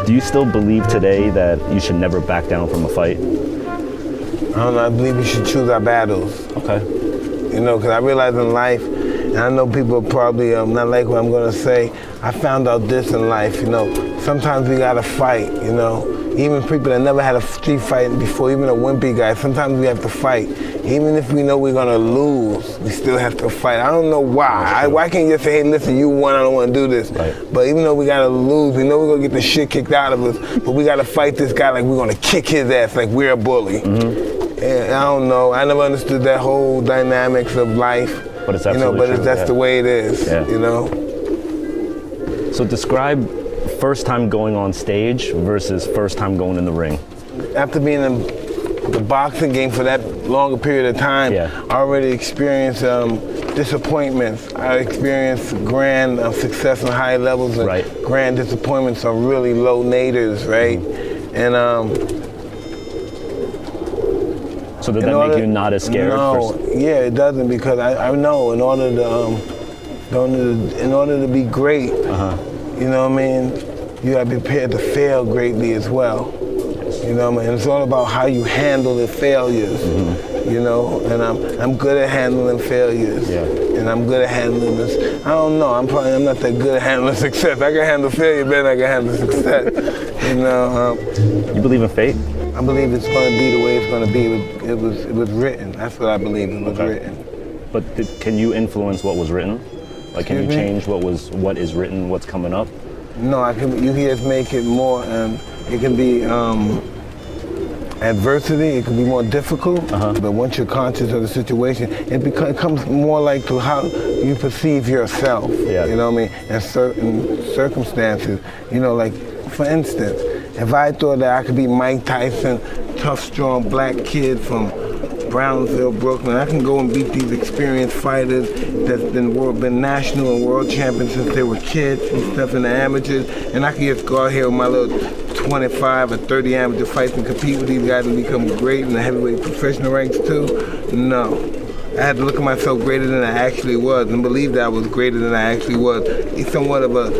Do you still believe today that you should never back down from a fight? I don't know, I believe we should choose our battles. Okay. You know, because I realize in life, and I know people are probably not like what I'm going to say, I found out this in life, you know, sometimes we got to fight, you know. Even people that never had a street fight before, even a wimpy guy, sometimes we have to fight. Even if we know we're going to lose, we still have to fight. I don't know why. Why can't you just say, hey, listen, you won, I don't want to do this. Right. But even though we got to lose, we know we're going to get the shit kicked out of us, but we got to fight this guy like we're going to kick his ass like we're a bully. Mm-hmm. And I don't know. I never understood that whole dynamics of life. But it's absolutely true. That's the way it is, you know? So describe first time going on stage versus first time going in the ring. After being in the boxing game for that longer period of time, I already experienced disappointments. I experienced grand success on high levels and grand disappointments on really low naders, right? And so did that make you not as scared? No, yeah, it doesn't, because I know in order to be great, you know what I mean, you gotta be prepared to fail greatly as well. You know what I mean? It's all about how you handle the failures. You know, and I'm good at handling failures. And I'm good at handling this. I don't know, I'm not that good at handling success. I can handle failure better than I can handle success. You know. You believe in fate? I believe it's going to be the way it's going to be. It was written. That's what I believe. It was written. But can you influence what was written? Like, can you change what is written, what's coming up? No, I can. You just make it more. It can be adversity. It can be more difficult. But once you're conscious of the situation, it becomes more like to how you perceive yourself. You know what I mean? In certain circumstances. You know, like for instance, if I thought that I could be Mike Tyson, tough, strong black kid from Brownsville, Brooklyn, I can go and beat these experienced fighters that's been national and world champions since they were kids and stuff in the amateurs, and I can just go out here with my little 25 or 30 amateur fights and compete with these guys and become great in the heavyweight professional ranks too. No. I had to look at myself greater than I actually was and believe that I was greater than I actually was. He's somewhat of a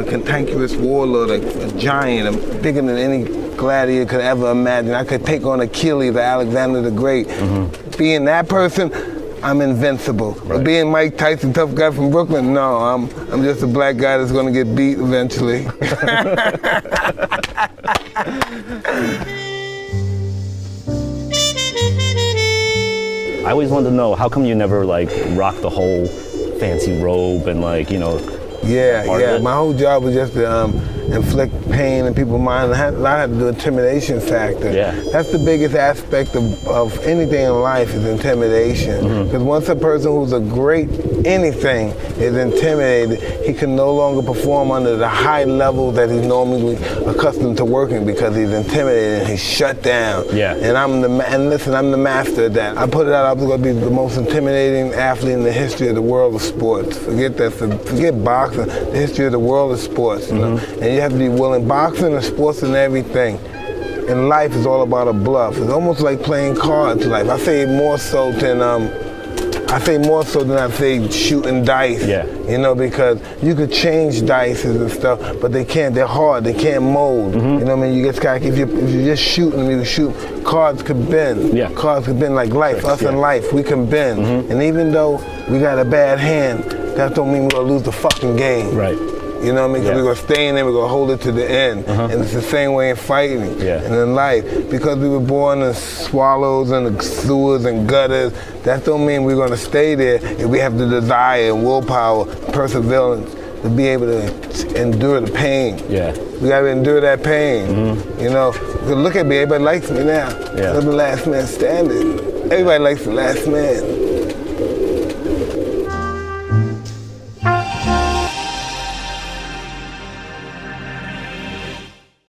cantankerous warlord, a giant, bigger than any gladiator could ever imagine. I could take on Achilles or Alexander the Great. Being that person, I'm invincible. But being Mike Tyson, tough guy from Brooklyn, no, I'm just a black guy that's gonna get beat eventually. I always wanted to know, how come you never like rock the whole fancy robe and like, you know? Yeah. My whole job was just to inflict pain in people's minds. A lot had to do with intimidation factor. That's the biggest aspect of anything in life is intimidation. Because once a person who's a great anything is intimidated, he can no longer perform under the high level that he's normally accustomed to working because he's intimidated and he's shut down. And listen, I'm the master of that. I put it out, I was going to be the most intimidating athlete in the history of the world of sports. Forget boxing, the history of the world of sports. You know? And you have to be willing. Boxing and sports and everything in life is all about a bluff. It's almost like playing cards in life. I say more so than I say shooting dice. You know, because you could change dice and stuff, but they can't. They're hard. They can't mold. You know what I mean? You just gotta, if you're just shooting, you shoot. Cards could bend. Cards could bend like life. Us in life, we can bend. And even though we got a bad hand, that don't mean we're gonna lose the fucking game. You know what I mean? Because we're going to stay in there, we're going to hold it to the end. And it's the same way in fighting and in life. Because we were born in swallows and the sewers and gutters, that don't mean we're going to stay there if we have the desire and willpower, perseverance to be able to endure the pain. We got to endure that pain. You know, look at me, everybody likes me now. I'm the last man standing. Everybody likes the last man.